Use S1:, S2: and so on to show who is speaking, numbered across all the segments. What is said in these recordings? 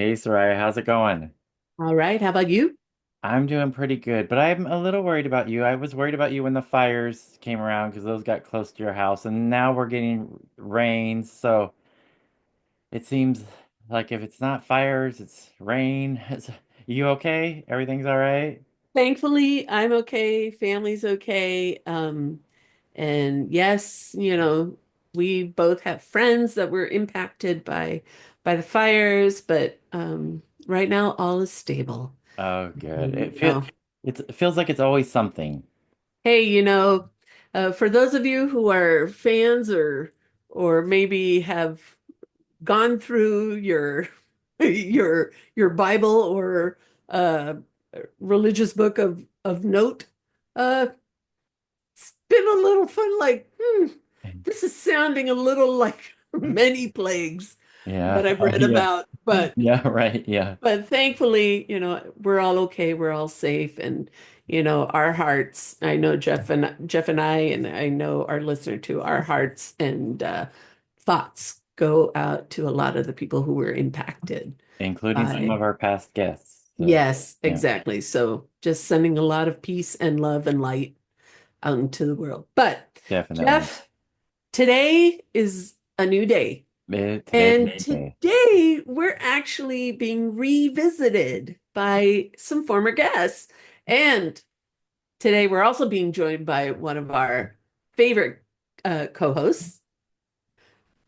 S1: Hey, Soraya, how's it going?
S2: All right. How about you?
S1: I'm doing pretty good, but I'm a little worried about you. I was worried about you when the fires came around because those got close to your house, and now we're getting rain, so it seems like if it's not fires, it's rain. You okay? Everything's all right?
S2: Thankfully, I'm okay. Family's okay. And yes, we both have friends that were impacted by the fires, but right now all is stable.
S1: Oh, good.
S2: You know,
S1: It feels like it's always something.
S2: hey, for those of you who are fans or maybe have gone through your your Bible or uh religious book of note, it's been a little fun like, this is sounding a little like many plagues
S1: Yeah.
S2: that I've
S1: Oh,
S2: read
S1: yeah.
S2: about, but
S1: Yeah, right. Yeah.
S2: thankfully, we're all okay, we're all safe, and our hearts, I know Jeff and I, and I know our listener too, our hearts and thoughts go out to a lot of the people who were impacted
S1: Including some
S2: by.
S1: of our past guests. So,
S2: Yes,
S1: yeah,
S2: exactly. So just sending a lot of peace and love and light out into the world. But
S1: definitely.
S2: Jeff, today is a new day.
S1: Today's a
S2: And
S1: good day.
S2: today we're actually being revisited by some former guests. And today we're also being joined by one of our favorite co-hosts,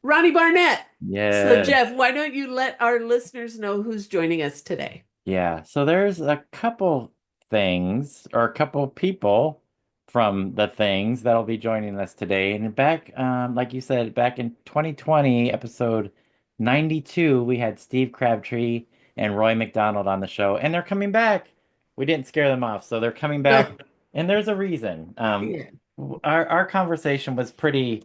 S2: Ronnie Barnett. So,
S1: Yes.
S2: Jeff, why don't you let our listeners know who's joining us today?
S1: Yeah. So there's a couple things or a couple people from the things that'll be joining us today. And back, like you said, back in 2020, episode 92, we had Steve Crabtree and Roy McDonald on the show, and they're coming back. We didn't scare them off, so they're coming back,
S2: No.
S1: and there's a reason.
S2: Yeah.
S1: Our conversation was pretty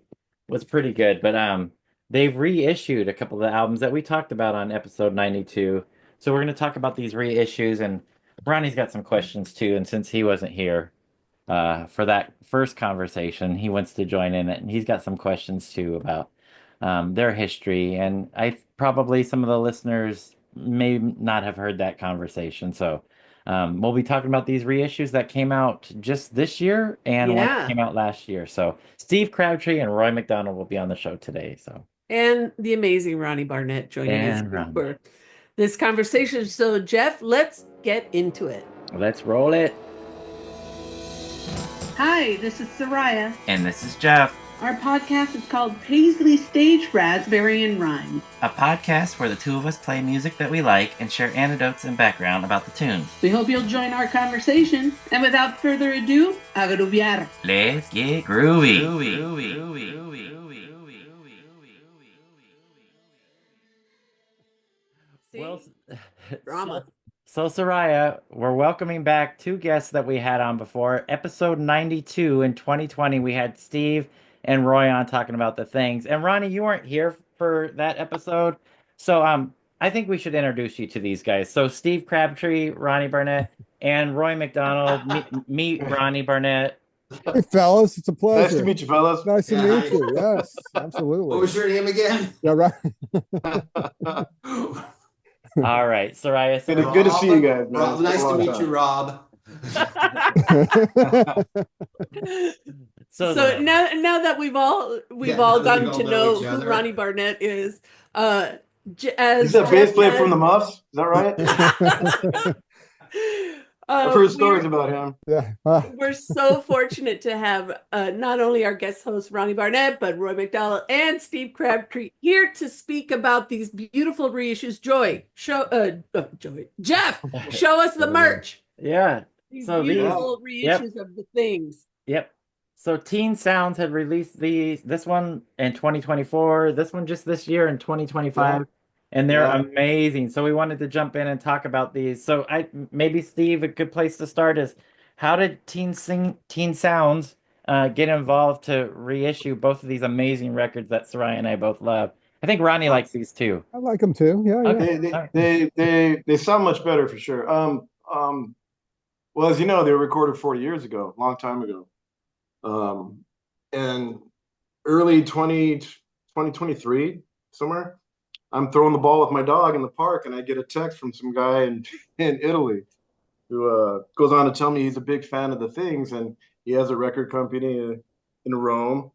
S1: good, but they've reissued a couple of the albums that we talked about on episode 92. So we're going to talk about these reissues, and Ronnie's got some questions too. And since he wasn't here for that first conversation, he wants to join in it, and he's got some questions too about their history. And I probably some of the listeners may not have heard that conversation. So we'll be talking about these reissues that came out just this year and one that
S2: Yeah.
S1: came out last year. So Steve Crabtree and Roy McDonald will be on the show today. So
S2: And the amazing Ronnie Barnett joining us
S1: and Ronnie,
S2: for this conversation. So, Jeff, let's get into it.
S1: let's roll it.
S3: Hi, this is Soraya.
S1: And this is Jeff.
S3: Our podcast is called Paisley Stage Raspberry and Rhyme.
S1: A podcast where the two of us play music that we like and share anecdotes and background about the tunes.
S3: We hope you'll join our conversation. And without further ado, a grooviar.
S1: Let's get groovy. Well,
S2: See?
S1: so,
S2: Drama.
S1: so Soraya, we're welcoming back two guests that we had on before. Episode 92 in 2020, we had Steve and Roy on talking about the things. And Ronnie, you weren't here for that episode. So I think we should introduce you to these guys. So Steve Crabtree, Ronnie Barnett, and Roy McDonald. Meet Ronnie Barnett.
S4: Hey, fellas, it's a
S5: Nice to
S4: pleasure.
S5: meet you, fellas.
S4: Nice to
S6: Yeah,
S4: meet
S6: hi.
S4: you. Yes,
S6: What
S4: absolutely.
S6: was your name again?
S4: Yeah, right.
S1: All right, Soraya. So
S5: Good to see you guys, man.
S6: Rob,
S5: It's been a
S6: nice to
S5: long
S6: meet
S5: time.
S6: you, Rob.
S1: so
S2: So now that we've
S6: Yeah,
S2: all
S6: now that we
S2: gotten
S6: all
S2: to
S6: know
S2: know
S6: each
S2: who
S6: other.
S2: Ronnie Barnett is, as
S5: He's that bass
S2: Jeff
S5: player from the
S2: has,
S5: Muffs. Is that right? I've heard stories
S2: we're
S5: about him.
S4: Yeah.
S2: we're so fortunate to have not only our guest host Ronnie Barnett, but Roy McDonald and Steve Crabtree here to speak about these beautiful reissues. Joy, Jeff, show us the merch.
S1: yeah.
S2: These
S1: So these,
S5: Yeah.
S2: beautiful
S1: yep,
S2: reissues of the things.
S1: yep. So Teen Sounds had released this one in 2024, this one just this year in
S5: Yeah.
S1: 2025, and they're
S5: Yeah.
S1: amazing. So we wanted to jump in and talk about these. So I maybe Steve, a good place to start is how did Teen Sounds get involved to reissue both of these amazing records that Soraya and I both love? I think Ronnie
S5: Uh,
S1: likes these too.
S4: I like them too. Yeah, yeah.
S1: Okay.
S5: they, they
S1: All right.
S5: they they they sound much better for sure. Well, as you know, they were recorded 40 years ago, a long time ago. And early 2023, somewhere. I'm throwing the ball with my dog in the park, and I get a text from some guy in Italy who goes on to tell me he's a big fan of the things, and he has a record company in Rome.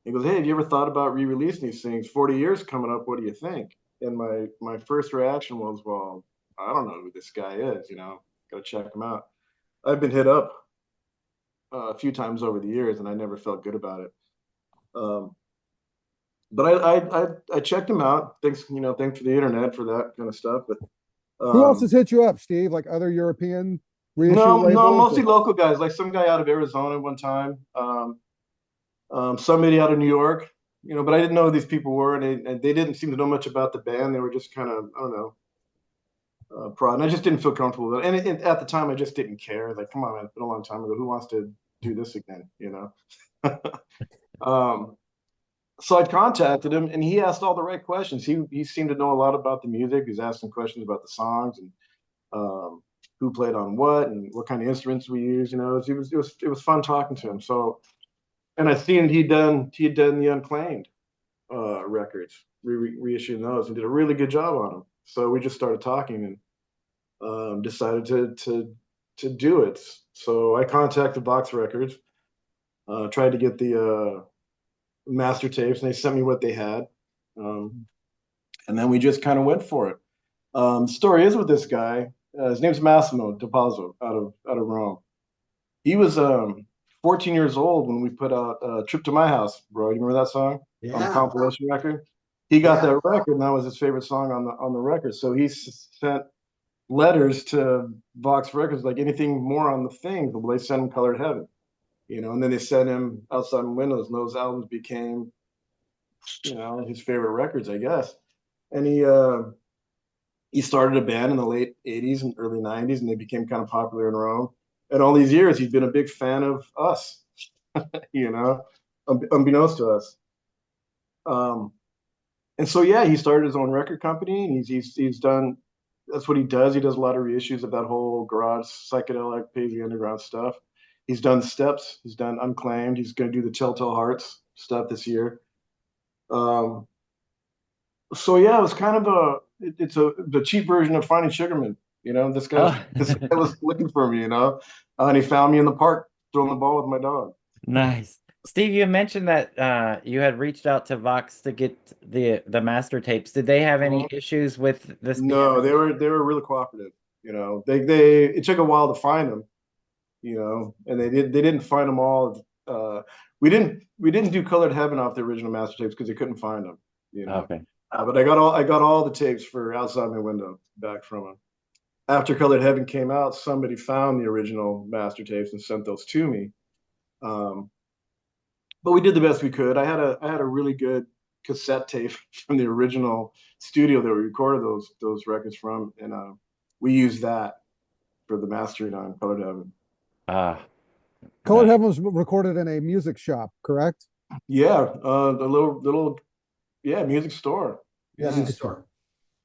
S5: He goes, "Hey, have you ever thought about re-releasing these things? 40 years coming up. What do you think?" And my first reaction was, "Well, I don't know who this guy is. Got to check him out." I've been hit up a few times over the years, and I never felt good about it. But I checked him out. Thanks for the internet for that kind of stuff. But
S4: Who else has hit you up, Steve? Like other European reissue
S5: no,
S4: labels?
S5: mostly local guys. Like some guy out of Arizona one time. Somebody out of New York. But I didn't know who these people were, and they didn't seem to know much about the band. They were just kind of, I don't know, prod. And I just didn't feel comfortable with it. And at the time, I just didn't care. Like, come on, man, it's been a long time ago. Who wants to do this again? So I contacted him, and he asked all the right questions. He seemed to know a lot about the music. He was asking questions about the songs and who played on what and what kind of instruments we use. It was fun talking to him. So, and I seen he'd done the Unclaimed records, reissuing those, and did a really good job on them. So we just started talking and decided to do it. So I contacted Vox Records, tried to get the master tapes, and they sent me what they had, and then we just kind of went for it. The story is with this guy. His name's Massimo DePazzo out of Rome. He was 14 years old when we put out "Trip to My House," bro. You remember that song on the compilation record? He got that record, and that was his favorite song on the record. So he sent letters to Vox Records, like anything more on the thing. Well, they sent him "Colored Heaven." And then they sent him "Outside My Windows," and those albums became, his favorite records, I guess. And he started a band in the late 80s and early 90s, and they became kind of popular in Rome. And all these years, he's been a big fan of us, unbeknownst to us. And so, yeah, he started his own record company, and he's done, that's what he does. He does a lot of reissues of that whole garage, psychedelic, Paisley Underground stuff. He's done Steps. He's done Unclaimed. He's going to do the Telltale Hearts stuff this year. So yeah, it was kind of the cheap version of Finding Sugarman. This guy was looking for me. And he found me in the park throwing the ball with my dog.
S1: Nice. Steve, you mentioned that you had reached out to Vox to get the master tapes. Did they have any issues with this?
S5: No, they were really cooperative. It took a while to find them. And they didn't find them all. We didn't do Colored Heaven off the original master tapes because they couldn't find them.
S1: Okay.
S5: But I got all the tapes for Outside My Window back from them. After Colored Heaven came out, somebody found the original master tapes and sent those to me. But we did the best we could. I had a really good cassette tape from the original studio that we recorded those records from, and we used that for the mastering on Colored Heaven.
S4: Colored Heaven was recorded in a music shop, correct?
S5: Yeah, the little music store.
S4: Yeah, music store.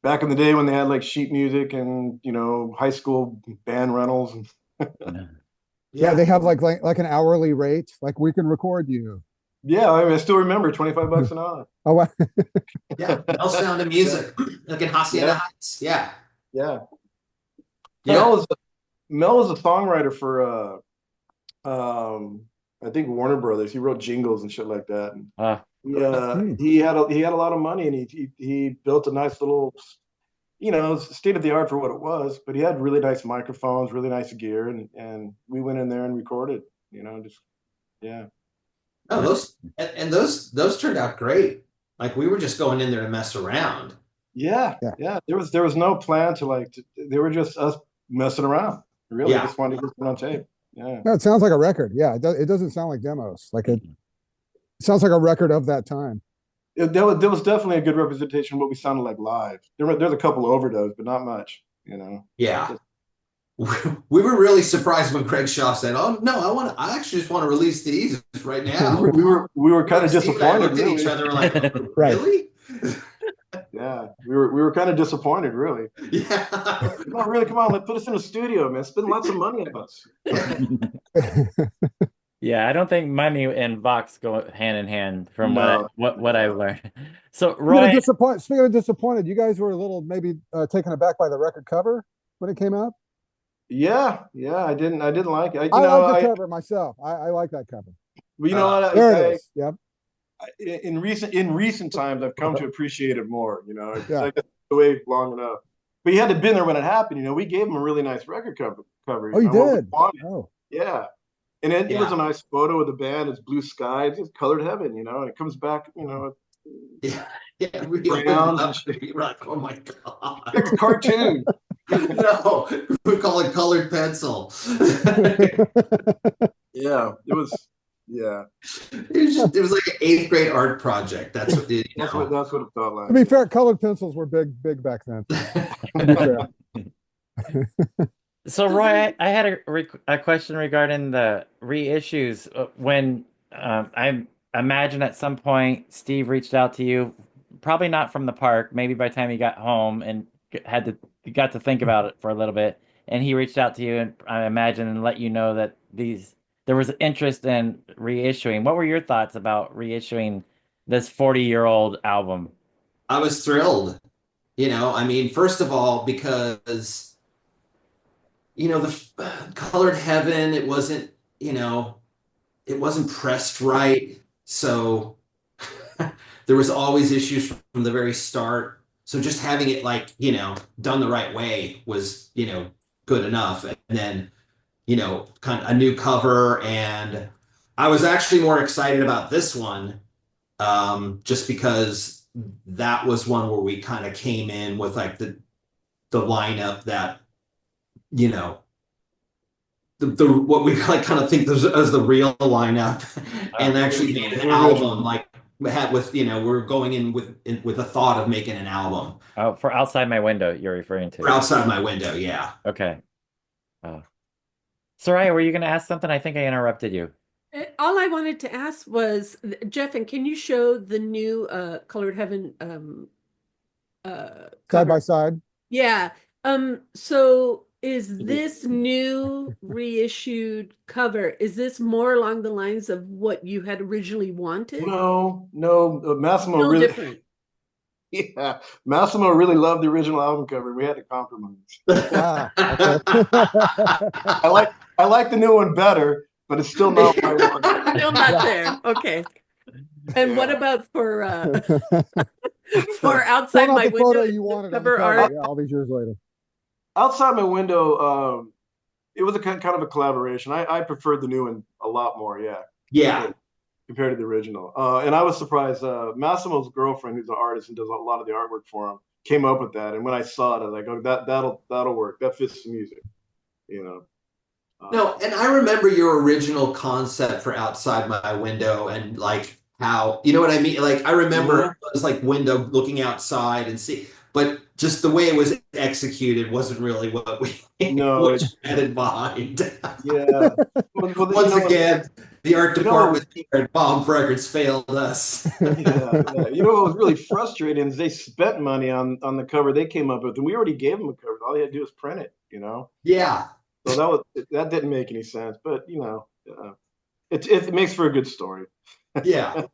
S5: Back in the day when they had like sheet music and high school band rentals.
S4: Yeah, they have like an hourly rate. Like, we can record you.
S5: Yeah, I still remember $25 an hour.
S4: Oh, wow.
S6: Yeah, no Sound of Music, like in Hacienda Heights. Yeah.
S5: Mel was a songwriter for I think Warner Brothers. He wrote jingles and shit like that. And he had a lot of money, and he built a nice little, state of the art for what it was. But he had really nice microphones, really nice gear, and we went in there and recorded.
S6: No, those turned out great. Like, we were just going in there to mess around.
S5: Yeah. There was no plan they were just us messing around. Really, just wanted to get it on tape. Yeah.
S4: No, it sounds like a record. Yeah, it doesn't sound like demos. Like, it sounds like a record of that time.
S5: There was definitely a good representation of what we sounded like live. There's a couple of overdubs, but not much.
S6: Yeah. We were really surprised when Craig Shaw said, "Oh no, I actually just want to release these right now."
S5: we were kind of disappointed.
S6: Looked at each other like, "Really?"
S5: Yeah, we were kind of disappointed, really.
S6: Yeah.
S5: No, really, come on, let's put us in a studio, man. Spend lots of money on us.
S1: Yeah, I don't think money and Vox go hand in hand from
S5: No,
S1: what I've
S5: no.
S1: learned. So
S4: Speaking of
S1: Roy,
S4: disappointed, speaking of disappointed, you guys were a little maybe taken aback by the record cover when it came out.
S5: Yeah, yeah, I didn't like it.
S4: I like the cover myself. I like that cover.
S5: Well, you know what,
S4: There it is. Yep.
S5: in recent times, I've come to appreciate it more. You know, because
S4: Yeah.
S5: I just away long enough. But you had to been there when it happened. You know, we gave him a really nice record cover.
S4: Oh,
S5: You
S4: you
S5: know what we
S4: did.
S5: wanted.
S4: Oh,
S5: Yeah, and it was
S6: Yeah.
S5: a nice photo of the band. It's blue skies. It's colored heaven. You know, and it comes back. You know,
S6: Yeah. Yeah. We opened it
S5: crayons and
S6: up
S5: shit.
S6: and we were like, oh my God.
S5: Like a cartoon.
S6: No, we call it colored pencil.
S5: Yeah, it was. Yeah,
S6: It was like an eighth grade art project. That's what you know.
S5: that's what it felt
S4: to
S5: like.
S4: be fair, colored pencils were big back then. To be fair.
S1: so Roy, I had a question regarding the reissues. When I imagine at some point Steve reached out to you, probably not from the park, maybe by the time he got home and got to think about it for a little bit, and he reached out to you and I imagine and let you know that there was interest in reissuing. What were your thoughts about reissuing this 40-year-old album?
S6: I was thrilled. I mean, first of all, because the colored heaven, it wasn't pressed right. So there was always issues from the very start. So just having it like, done the right way was, good enough. And then, kind of a new cover. And I was actually more excited about this one, just because that was one where we kind of came in with like the lineup that, you know, the what we like kind of think as the real lineup, and actually made an album like had with we're going in with a thought of making an album.
S1: Oh, for Outside My Window, you're referring
S6: For
S1: to.
S6: outside my window, yeah.
S1: Okay. Oh. Soraya, were you going to ask something? I think I interrupted you.
S2: All I wanted to ask was, Jeff, and can you show the new Colored Heaven
S4: Side by
S2: cover?
S4: side.
S2: Yeah. So is this new reissued cover, is this more along the lines of what you had originally wanted?
S5: No, no, Massimo
S2: No
S5: really,
S2: different.
S5: yeah, Massimo really loved the original album cover. We had to compromise.
S4: Ah, okay.
S5: I like the new one better, but it's still not what I want.
S2: Still not
S4: Yeah.
S2: there. Okay. And what
S5: Yeah.
S2: about for
S4: Still
S2: Outside
S4: not
S2: My
S4: the photo
S2: Window?
S4: you wanted on the
S2: Cover
S4: cover.
S2: art?
S4: Yeah, all these years later.
S5: Outside my window, it was a kind of a collaboration. I preferred the new one a lot more. Yeah,
S6: Yeah.
S5: compared to the original. And I was surprised. Massimo's girlfriend, who's an artist and does a lot of the artwork for him, came up with that. And when I saw it, I was like, "Oh, that'll work. That fits the music." You know.
S6: No, and I remember your original concept for outside my window and like how, you know what I mean? Like I remember
S5: Mhm.
S6: it was like window looking outside and see, but just the way it was executed wasn't really what we
S5: No,
S6: what you had in mind.
S5: yeah. Well,
S6: Once again, the art
S5: you know,
S6: department here at Bomb Records failed us.
S5: yeah. You know what was really frustrating is they spent money on the cover they came up with, and we already gave them a cover. All they had to do was print it. You know.
S6: Yeah.
S5: So that didn't make any sense, but it makes for a good story.
S6: Yeah.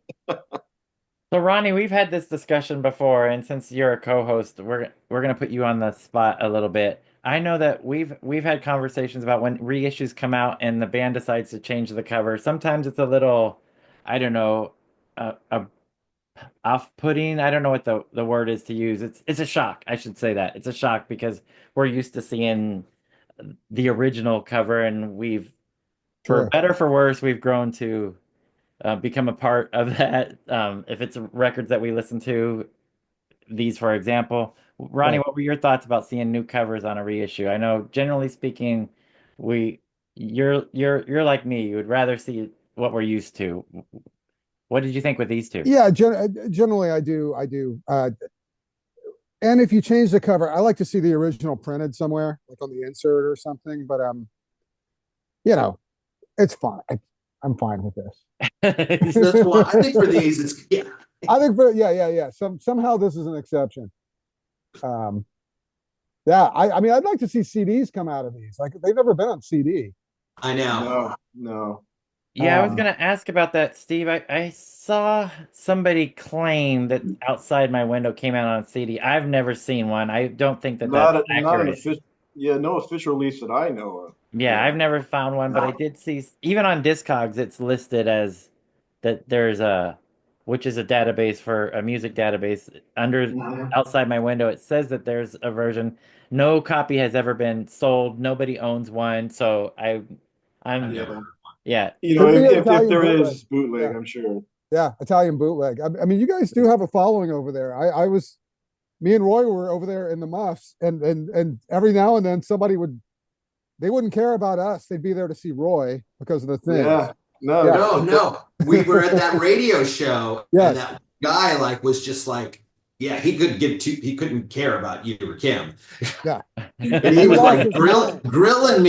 S1: So Ronnie, we've had this discussion before, and since you're a co-host, we're gonna put you on the spot a little bit. I know that we've had conversations about when reissues come out and the band decides to change the cover. Sometimes it's a little, I don't know, off-putting. I don't know what the word is to use. It's a shock. I should say that. It's a shock because we're used to seeing the original cover, and for
S4: Sure.
S1: better or for worse, we've grown to become a part of that. If it's records that we listen to, these, for example. Ronnie,
S4: Right.
S1: what were your thoughts about seeing new covers on a reissue? I know, generally speaking, we you're like me. You would rather see what we're used to. What did you think with these two?
S4: Yeah, generally I do. And if you change the cover, I like to see the original printed somewhere, like on the insert or something. But you know, it's fine. I'm fine with this.
S6: That's why I think for these it's yeah.
S4: I think for yeah. Somehow this is an exception. Um, yeah, I mean, I'd like to see CDs come out of these. Like they've never been on CD.
S6: I know.
S5: No, no.
S1: Yeah, I was gonna ask about that, Steve. I saw somebody claim that Outside My Window came out on CD. I've never seen one. I don't think that that's
S5: Not an
S1: accurate.
S5: official, yeah, no official release that I know of.
S1: Yeah, I've
S5: Yeah.
S1: never found one, but I did see even on Discogs it's listed as that there's a which is a database for a music database under
S5: Mhm.
S1: Outside My Window. It says that there's a version. No copy has ever been sold. Nobody owns one. So
S6: I've
S1: I'm
S6: never.
S5: Yeah.
S1: yeah.
S5: You know,
S4: Could be an
S5: if
S4: Italian
S5: there
S4: bootleg.
S5: is bootleg,
S4: Yeah,
S5: I'm sure.
S4: yeah, Italian bootleg. I mean, you guys do have a following over there. Me and Roy were over there in the muffs, and every now and then they wouldn't care about us. They'd be there to see Roy because of the things.
S5: Yeah. No,
S4: Yeah.
S6: No, no. We were at that radio show, and
S4: Yes.
S6: that guy like was just like, yeah, he couldn't care about you or Kim.
S4: Yeah.
S6: And he
S4: He
S6: was
S4: lost
S6: like
S4: his mind.
S6: grilling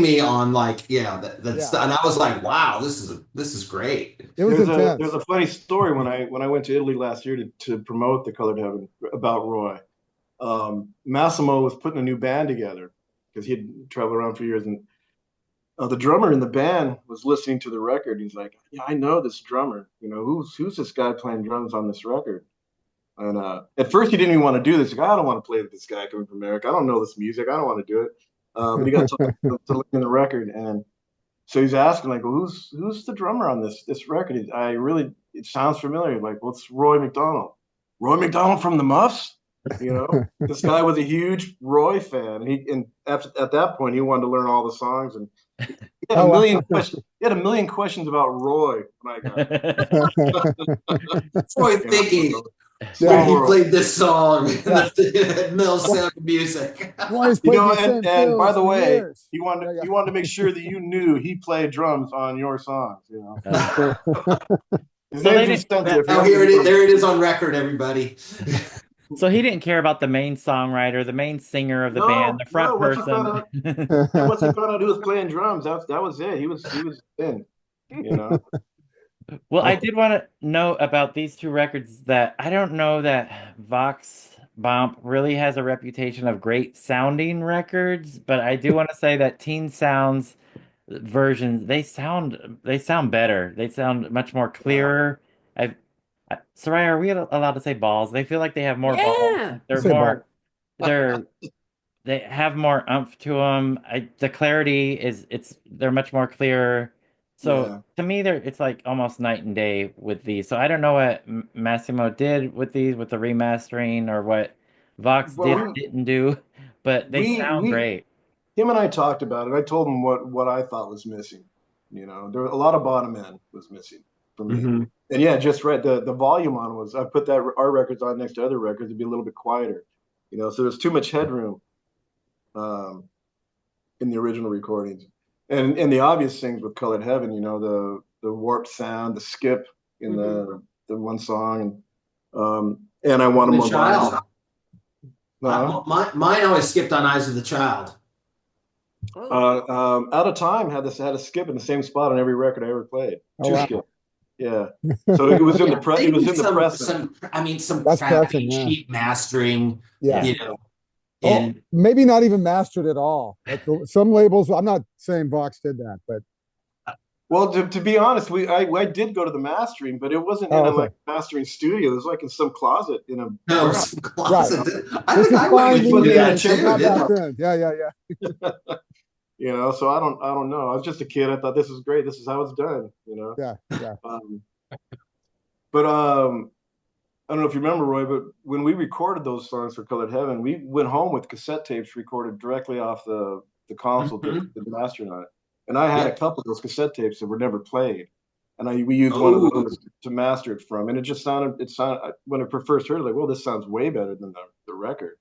S6: me on like, yeah, that
S4: Yeah.
S6: stuff. And I was like, wow, this is great.
S4: It was
S5: there's
S4: intense.
S5: a funny story when I went to Italy last year to promote the Colored Heaven about Roy. Massimo was putting a new band together because he had traveled around for years, and the drummer in the band was listening to the record. He's like, "Yeah, I know this drummer. You know, who's this guy playing drums on this record?" And at first, he didn't even want to do this. Like, I don't want to play with this guy coming from America. I don't know this music. I don't want to do it. But he got to look in the record, and so he's asking like, well, who's the drummer on this record? It sounds familiar. Like, well, it's Roy McDonald. Roy McDonald from the Muffs. You know, this guy was a huge Roy fan. And at that point, he wanted to learn all the songs, and he had
S4: Oh,
S5: a
S4: wow.
S5: million questions. He had a million questions about Roy when I got
S6: Roy
S5: you
S6: thinking
S5: know,
S6: when
S4: Yeah.
S6: he
S5: so,
S6: played this song in
S4: Yeah.
S6: the Mill Sound of Music.
S4: Roy's
S5: you
S4: played
S5: know,
S4: these same
S5: and by
S4: fills
S5: the
S4: for
S5: way,
S4: years.
S5: he
S4: Yeah,
S5: he wanted to make sure that you knew he played drums on your songs. You know,
S1: Uh,
S4: yeah.
S5: his
S1: so they
S5: name's
S1: didn't.
S5: Vicente. If you
S6: Oh,
S5: want
S6: here it
S5: to
S6: is. There it is on record, everybody.
S1: So he didn't care about the main songwriter, the main singer of the band,
S5: No,
S1: the front
S5: no.
S1: person.
S5: Once he found out who was playing drums, that was it. He was in. You know.
S1: Well, I did want to know about these two records that I don't know that Vox Bomp really has a reputation of great sounding records, but I do want to say that Teen Sounds versions they sound better. They sound much more
S5: Yeah.
S1: clearer. Soraya, are we allowed to say balls? They feel like they have more balls.
S2: Yeah.
S4: You
S1: They're
S4: say
S1: more
S4: ball.
S1: they're they have more oomph to them. The clarity is they're much more clear. So
S5: Yeah.
S1: to me, it's like almost night and day with these. So I don't know what Massimo did with these with the remastering or what Vox
S5: Well,
S1: didn't do, but they sound
S5: we
S1: great.
S5: him and I talked about it. I told him what I thought was missing. You know, there a lot of bottom end was missing for me.
S6: Mm-hmm.
S5: And yeah, just right. The volume on was I put that our records on next to other records, it'd be a little bit quieter. You know, so there's too much headroom um, in the original recordings. And the obvious things with Colored Heaven, you know, the warped sound, the skip in the one song, and I want
S6: The
S5: more bodies.
S6: Child. Mine always skipped on Eyes of the Child.
S5: Out of Time had a skip in the same spot on every record I ever played.
S4: Oh,
S5: Two
S4: wow.
S5: skip. Yeah. So it was in the press. It was in the press.
S6: Some
S4: That's
S6: crappy
S4: pressing, yeah.
S6: cheap mastering.
S4: Yeah.
S6: You know,
S4: Oh,
S6: and
S4: maybe not even mastered at all. Like some labels, I'm not saying Vox did that, but
S5: Well, to be honest, I did go to the mastering, but it wasn't in a
S4: okay.
S5: like mastering studio. It was like in some closet in a
S6: no,
S5: warehouse.
S6: some closet. I
S4: This
S6: think
S4: is
S6: I
S4: fine
S6: went with you to that
S4: media.
S6: too,
S4: It's not
S6: didn't
S4: back
S6: I?
S4: then. Yeah.
S5: You know, so I don't know. I was just a kid. I thought this is great. This is how it's done. You know.
S4: Yeah.
S5: But I don't know if you remember, Roy, but when we recorded those songs for Colored Heaven, we went home with cassette tapes recorded directly off the console,
S6: Mhm.
S5: the mastering on it. And I had a
S6: Yep.
S5: couple of those cassette tapes that were never played, and we used one of
S6: Oh,
S5: those to master it from. And it sounded when I first heard it, like, well, this sounds way better than the record.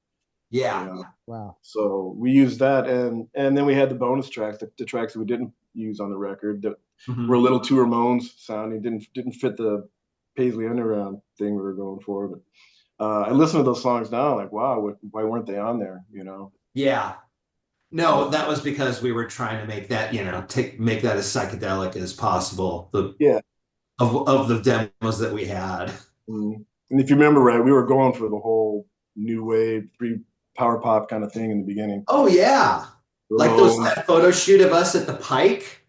S6: yeah.
S5: You know?
S4: Wow.
S5: So we used that, and then we had the bonus tracks, the tracks that we didn't use on the record that
S6: Mhm.
S5: were a little too Ramones sounding, didn't fit the Paisley Underground thing we were going for. But I listen to those songs now, like, wow, why weren't they on there? You know?
S6: Yeah. No, that was because we were trying to make that, make that as psychedelic as possible.
S5: Yeah.
S6: Of the demos that we had.
S5: And if you remember right, we were going for the whole new wave, power pop kind of thing in the beginning.
S6: Oh yeah. Like that photo shoot of us at the Pike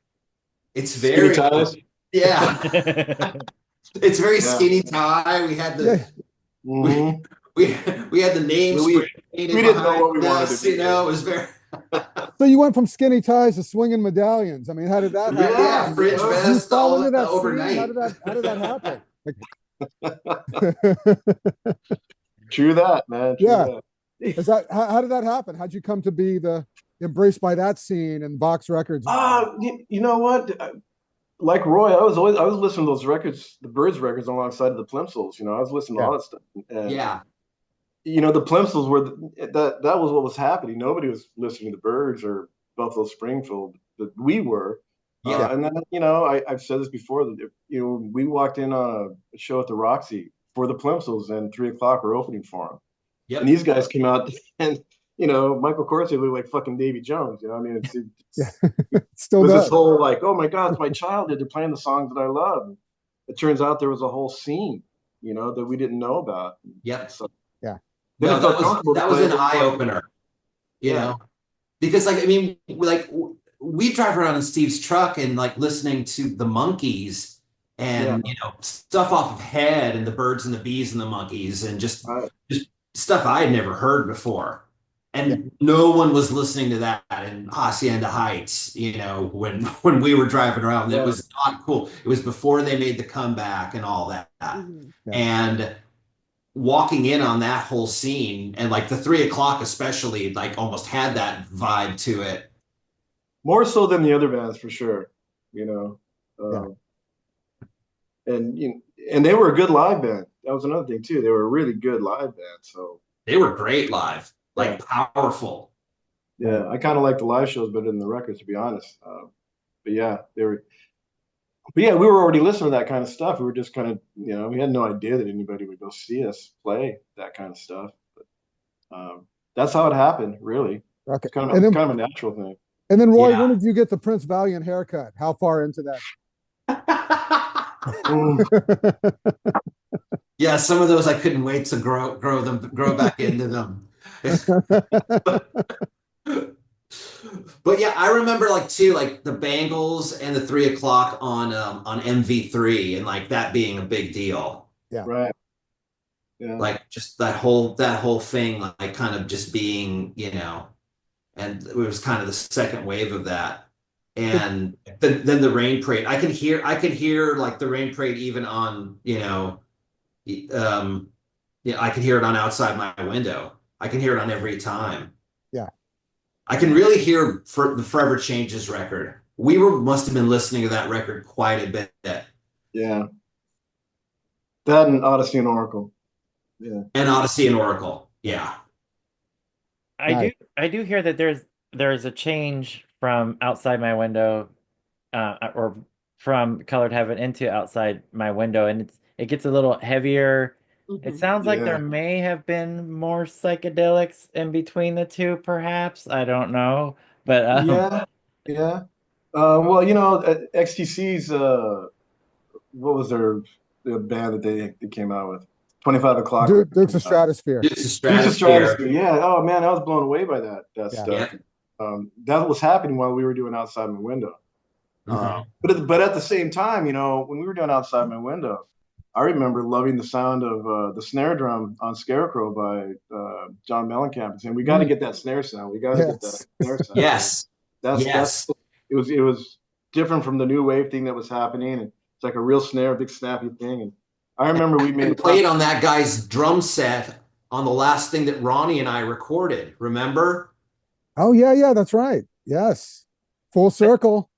S6: It's
S5: Skinny
S6: very
S5: ties.
S6: yeah. It's very
S5: Yeah.
S6: skinny tie. We had the
S4: Yeah.
S5: Mhm.
S6: we had the name
S5: We-
S6: spray painted
S5: we didn't know
S6: behind
S5: what we wanted
S6: us,
S5: to be.
S6: you know, it was very
S4: So you went from skinny ties to swinging medallions. I mean, how did that happen?
S6: yeah, fringe
S5: Yeah.
S4: Did you
S6: vest,
S4: fall
S6: all
S4: into
S6: that
S4: that scene?
S6: overnight.
S4: How did that happen?
S5: True that, man. True
S4: Yeah.
S5: that.
S4: Is that how did that happen? How'd you come to be embraced by that scene and Vox Records?
S5: You know what? Like Roy, I was listening to those records, the Birds records, alongside of the Plimsolls. You know, I was listening to all that stuff. And,
S6: Yeah.
S5: you know, the Plimsolls were that was what was happening. Nobody was listening to the Birds or Buffalo Springfield, but we were.
S6: Yeah.
S5: And then, you know, I've said this before that you know, we walked in on a show at the Roxy for the Plimsolls, and 3 o'clock we're opening for them.
S6: Yep.
S5: And these guys came out, and you know, Michael Corsi looked like fucking Davy Jones. You know, I mean,
S4: Yeah.
S5: it
S4: Still
S5: was
S4: does.
S5: this whole like, oh my God, it's my childhood. They're playing the songs that I love. And it turns out there was a whole scene, you know, that we didn't know about.
S6: Yep.
S5: So,
S4: Yeah.
S5: then
S6: No,
S5: it felt comfortable to
S6: that was
S5: play
S6: an
S5: the-
S6: eye opener, you
S5: Yeah.
S6: know, because like I mean, we drive around in Steve's truck and like listening to the Monkees and you know stuff off of Head and the Birds and the Bees and the Monkees and just stuff I had never heard before. And no one was listening to that in Hacienda Heights, you know, when we were driving around. It was not cool. It was before they made the comeback and all that.
S2: Mhm.
S6: And walking in on that whole scene and like the 3 o'clock especially, like almost had that vibe to it.
S5: More so than the other bands for sure, you know. And you know, and they were a good live band. That was another thing too. They were a really good live band. So
S6: They were great live, like powerful.
S5: yeah, I kind of like the live shows better than the records, to be honest. But yeah, they were. But yeah, we were already listening to that kind of stuff. We were just kind of, you know, we had no idea that anybody would go see us play that kind of stuff. But that's how it happened, really.
S4: Okay.
S5: It's kind
S4: And then,
S5: of a natural thing.
S4: and then Roy,
S6: Yeah.
S4: when did you get the Prince Valiant haircut? How far into that?
S6: Yeah, some of those I couldn't wait to grow back into them. But yeah, I remember like too, like the Bangles and the 3 o'clock on MV3 and like that being a big deal.
S4: Yeah.
S5: Right. Yeah.
S6: Like just that whole thing, like kind of just being, you know, and it was kind of the second wave of that. And then the Rain Parade. I can hear like the Rain Parade even on, you know, yeah, I can hear it on Outside My Window. I can hear it on Every Time.
S4: Yeah.
S6: I can really hear the Forever Changes record. We must have been listening to that record quite a bit.
S5: Yeah. That and Odyssey and Oracle. Yeah.
S6: And Odyssey and Oracle. Yeah.
S1: I do hear that there's a change from Outside My Window or from Colored Heaven into Outside My Window, and it gets a little heavier. It sounds like there may have been more psychedelics in between the two, perhaps. I don't know, but
S5: yeah. Well, you know, XTC's what was their band that they came out with? 25 o'clock.
S4: Dukes of Stratosphere.
S6: Dukes of
S5: Dukes of
S6: Stratosphere.
S5: Stratosphere. Yeah. Oh man, I was blown away by that stuff.
S6: Yeah.
S5: That was happening while we were doing Outside My Window. But at the same time, you know, when we were doing Outside My Window, I remember loving the sound of the snare drum on Scarecrow by John Mellencamp and saying, "We got to get that snare sound. We got to get that snare sound."
S6: Yes.
S5: That's it was different from the new wave thing that was happening, and it's like a real snare, big snappy thing. And I remember we
S6: played on that guy's drum set on the last thing that Ronnie and I recorded. Remember?
S4: Oh yeah, that's right. Yes, full circle.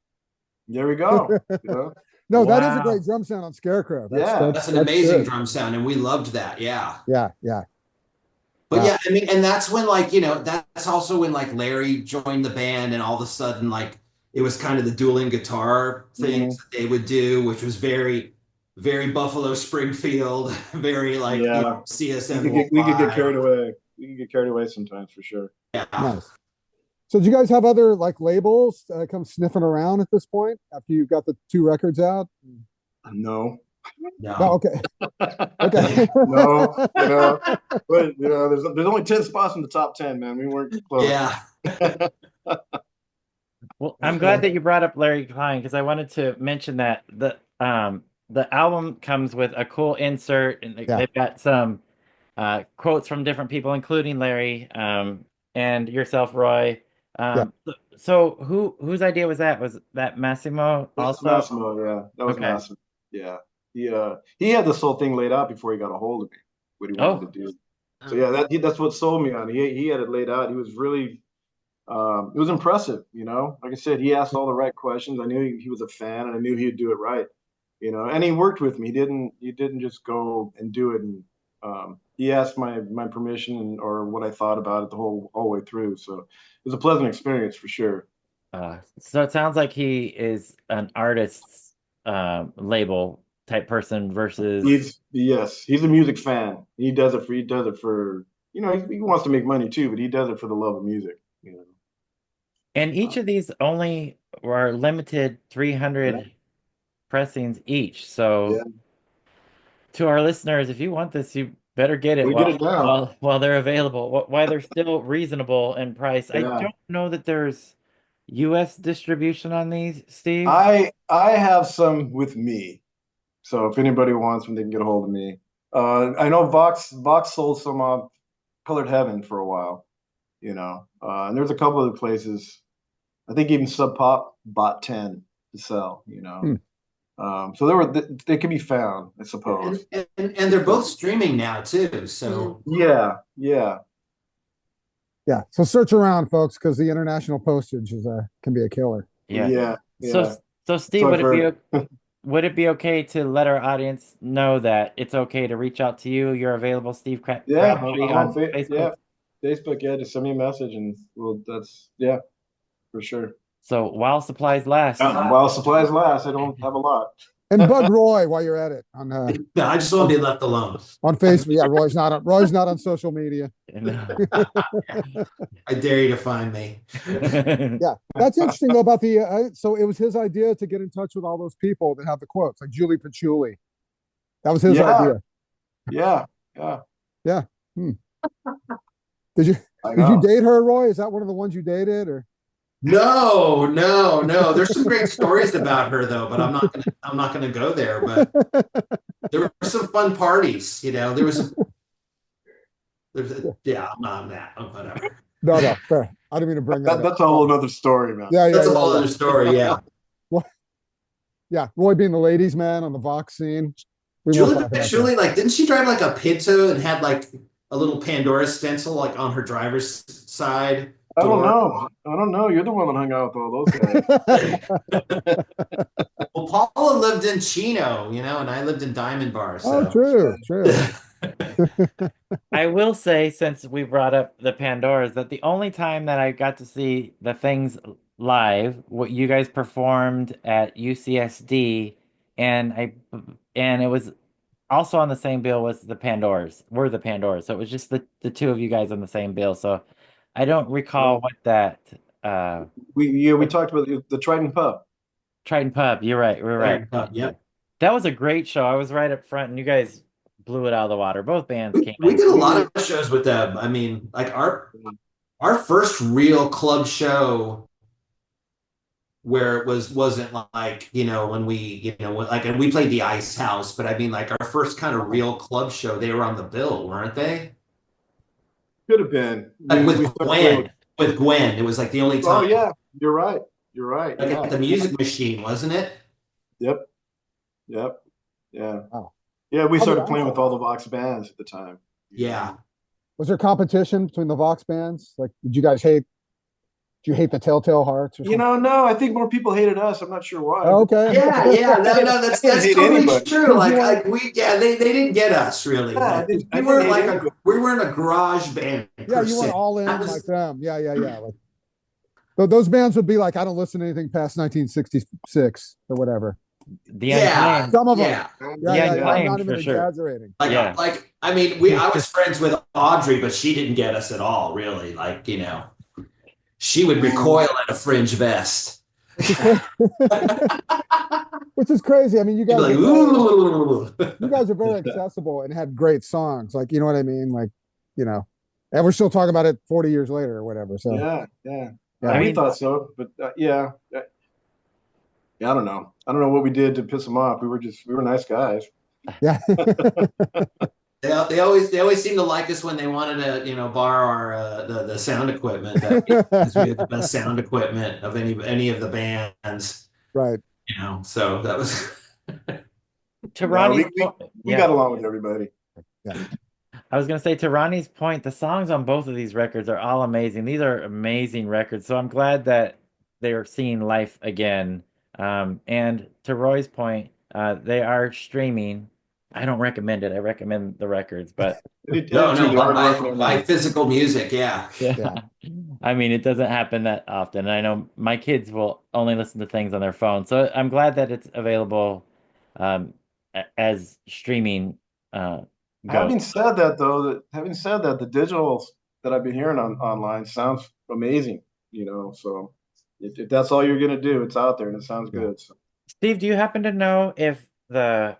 S5: There we go. You know?
S4: No, that is a great drum sound on Scarecrow.
S6: That's an amazing drum sound, and we loved that. Yeah. But yeah, I mean, and that's when, like, you know, that's also when like Larry joined the band, and all of a sudden, like, it was kind of the dueling guitar things that they would do, which was very, very Buffalo Springfield, very like, you know, CSM.
S5: We could get carried away. We could get carried away sometimes, for sure.
S6: Yeah.
S4: Nice. So, do you guys have other like labels come sniffing around at this point after you've got the 2 records out?
S5: No.
S6: No.
S4: Oh, okay. Okay.
S5: No. You know, but you know, there's only 10 spots in the top 10, man. We weren't close.
S6: Yeah.
S1: Well, I'm glad that you brought up Larry Klein because I wanted to mention that the album comes with a cool insert and
S4: Yeah.
S1: they've got some quotes from different people, including Larry and yourself, Roy.
S4: Yeah.
S1: So whose idea was that? Was that Massimo
S5: That's
S1: also?
S5: Massimo, yeah. That was
S1: Okay.
S5: Massimo. Yeah. He had this whole thing laid out before he got a hold of me, what he wanted
S1: Oh,
S5: to do. So yeah, that's what sold me on it. He had it laid out. He was really it was impressive, you know. Like I said, he asked all the right questions. I knew he was a fan and I knew he'd do it right, you know. And he worked with me. He didn't just go and do it, and he asked my permission or what I thought about it the whole way through. So it was a pleasant experience for sure.
S1: so it sounds like he is an artist's label type person versus.
S5: He's a music fan. He does it for he wants to make money too, but he does it for the love of music, you know.
S1: And each of these only were limited
S5: Yeah,
S1: 300 pressings each. So
S5: yeah.
S1: to our listeners, if you want this, you better get it
S5: We get it now.
S1: while they're available, while they're still reasonable in price. I
S5: Yeah.
S1: don't know that there's US distribution on these, Steve.
S5: I have some with me. So if anybody wants them, they can get a hold of me. I know Vox sold some off Colored Heaven for a while, you know. And there's a couple other places. I think even Sub Pop bought 10 to sell, you know.
S4: Hmm.
S5: So they can be found, I suppose.
S6: And they're both streaming now too. So
S5: Yeah.
S4: Yeah. So search around, folks, because the international postage can be a killer.
S1: Yeah.
S5: Yeah.
S1: So Steve,
S5: So I've heard.
S1: would it be okay to let our audience know that it's okay to reach out to you? You're available, Steve
S5: Yeah,
S1: Crabtree
S5: I'm
S1: on
S5: on Facebook. Yeah,
S1: Facebook.
S5: Facebook. Yeah, just send me a message, and that's for sure.
S1: So while supplies last.
S5: While supplies last, I don't have a lot.
S4: And bug Roy while you're at it on
S6: no, I just want to be left alone.
S4: on Facebook. Yeah, Roy's not on social media.
S6: I dare you to find me.
S4: Yeah, that's interesting though about the. So it was his idea to get in touch with all those people that have the quotes, like Julie Patchouli. That was his idea.
S5: Yeah.
S4: Yeah. Did you date her, Roy? Is that one of the ones you dated, or?
S6: No. There's some great stories about her though, but I'm not gonna go there. But there were some fun parties, you know. Yeah, I'm not on that. Whatever.
S4: No, fair. I didn't mean to bring that up.
S5: That's a whole other story, man.
S4: Yeah,
S6: That's a whole other story. Yeah.
S4: Yeah, Roy being the ladies' man on the Vox scene.
S6: Julie Patchouli, like, didn't she drive like a Pinto and had like a little Pandora stencil like on her driver's side?
S5: I don't know. You're the one that hung out with all those guys.
S6: Well, Paula lived in Chino, you know, and I lived in Diamond Bar. So.
S4: Oh, true.
S1: I will say, since we brought up the Pandoras, that the only time that I got to see the things live, what you guys performed at UCSD, and it was also on the same bill was the Pandoras. Were the Pandoras. So it was just the two of you guys on the same bill. So I don't recall what that
S5: we talked about the Trident Pub.
S1: Trident Pub. You're right. We're right.
S6: Yep.
S1: That was a great show. I was right up front, and you guys blew it out of the water. Both bands came.
S6: We did a lot of shows with them. I mean, like our first real club show where it wasn't like, you know, when we, you know, like, and we played the Ice House, but I mean, like our first kind of real club show, they were on the bill, weren't they?
S5: Could have been.
S6: Like with Gwen, it was like the only time.
S5: Oh yeah, you're right.
S6: Like at the Music Machine, wasn't it?
S5: Yep. Yeah.
S4: Wow.
S5: Yeah, we started playing with all the Vox bands at the time.
S6: Yeah.
S4: Was there competition between the Vox bands? Like, did you hate the Telltale Hearts or something?
S5: You know, no, I think more people hated us. I'm not sure why.
S4: Oh, okay.
S6: Yeah, no, that's
S5: hate
S6: totally
S5: anybody.
S6: true. Like they didn't get us really.
S5: Yeah,
S6: Like,
S5: I
S6: we were
S5: didn't
S6: like
S5: hate anybody.
S6: we weren't a garage band.
S4: Yeah, you went all in like them. Yeah. Like, those bands would be like, I don't listen to anything past 1966 or whatever.
S1: The Unclaimed.
S4: Some of them.
S6: Yeah.
S4: I'm not even
S1: for sure.
S4: exaggerating.
S6: Like I mean, I was friends with Audrey, but she didn't get us at all, really. Like, you know, she would recoil at a fringe vest.
S4: Which is crazy. I mean, you guys
S6: Like,
S4: you guys are very accessible and had great songs. Like, you know what I mean? Like, you know, and we're still talking about it 40 years later or whatever. So
S5: Yeah.
S4: Yeah.
S1: I
S5: We
S1: mean,
S5: thought so, but yeah, I don't know. I don't know what we did to piss them off. We were nice guys.
S4: Yeah.
S6: They always seem to like us when they wanted to borrow our the sound equipment that because we had the best sound equipment of any of the bands.
S4: Right.
S6: So that was
S1: to
S5: No,
S1: Ronnie's point,
S5: we
S1: yeah,
S5: got along with everybody.
S4: Yeah.
S1: I was gonna say to Ronnie's point, the songs on both of these records are all amazing. These are amazing records, so I'm glad that they're seeing life again. And to Roy's point, they are streaming. I don't recommend it. I recommend the records, but
S6: no,
S5: Through
S6: no,
S5: the artwork and
S6: by
S5: everything.
S6: physical music, yeah.
S1: yeah,
S4: Yeah.
S1: I mean, it doesn't happen that often. And I know my kids will only listen to things on their phone, so I'm glad that it's available as streaming uh, goes.
S5: Having said that, the digitals that I've been hearing online sounds amazing. So if that's all you're gonna do, it's out there and it sounds
S4: Yeah.
S5: good. So.
S1: Steve, do you happen to know if the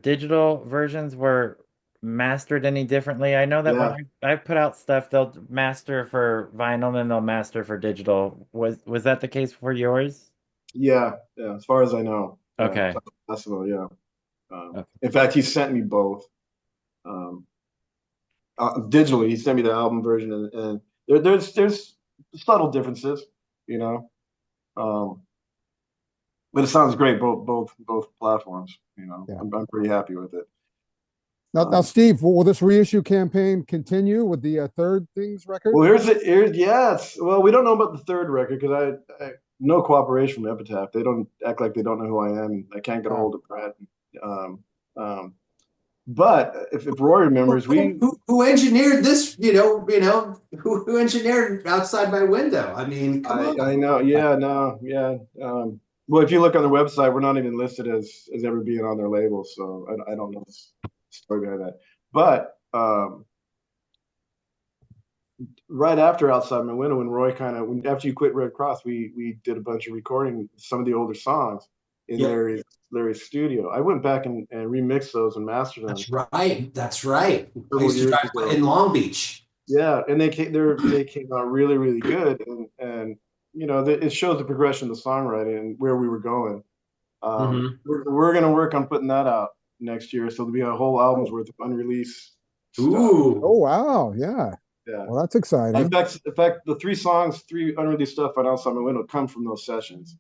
S1: digital versions were mastered any differently? I know that when
S5: Yeah,
S1: I put out stuff, they'll master for vinyl and then they'll master for digital. Was that the case for yours?
S5: yeah. As far as I know, yeah,
S1: Okay.
S5: possible, yeah.
S1: Okay.
S5: In fact, he sent me both. Um, Digitally, he sent me the album version, and there's subtle differences, you know. Um, but it sounds great both platforms.
S4: Yeah.
S5: I'm pretty happy with it.
S4: Now, Steve, will this reissue campaign continue with the Third Things record?
S5: Well, well, we don't know about the third record because I no cooperation from Epitaph. They don't act like they don't know who I am, and I can't get a
S4: Wow.
S5: hold of Brad. Um, but if Roy remembers,
S6: Who engineered this? Who engineered outside my window? I mean, come
S5: I
S6: on.
S5: know, yeah, no, yeah. Well, if you look on the website, we're not even listed as ever being on their label, so I don't know the story behind that. But right after Outside My Window, when Roy after you quit Red Cross, we did a bunch of recording some of the older songs in
S6: Yeah,
S5: Larry's studio. I went back and remixed those and mastered them
S6: that's right. That's right. I
S5: several
S6: used to
S5: years
S6: drive by
S5: ago.
S6: in Long Beach.
S5: Yeah, and they came out really really good, and it shows the progression of the songwriting and where we were going.
S6: Hmm.
S5: We're gonna work on putting that out next year, so there'll be a whole album's
S4: Oh.
S5: worth of unreleased stuff.
S6: Ooh.
S4: Oh, wow. Yeah.
S5: Yeah.
S4: Well, that's exciting.
S5: In fact, the three unreleased stuff on Outside My Window come from those sessions.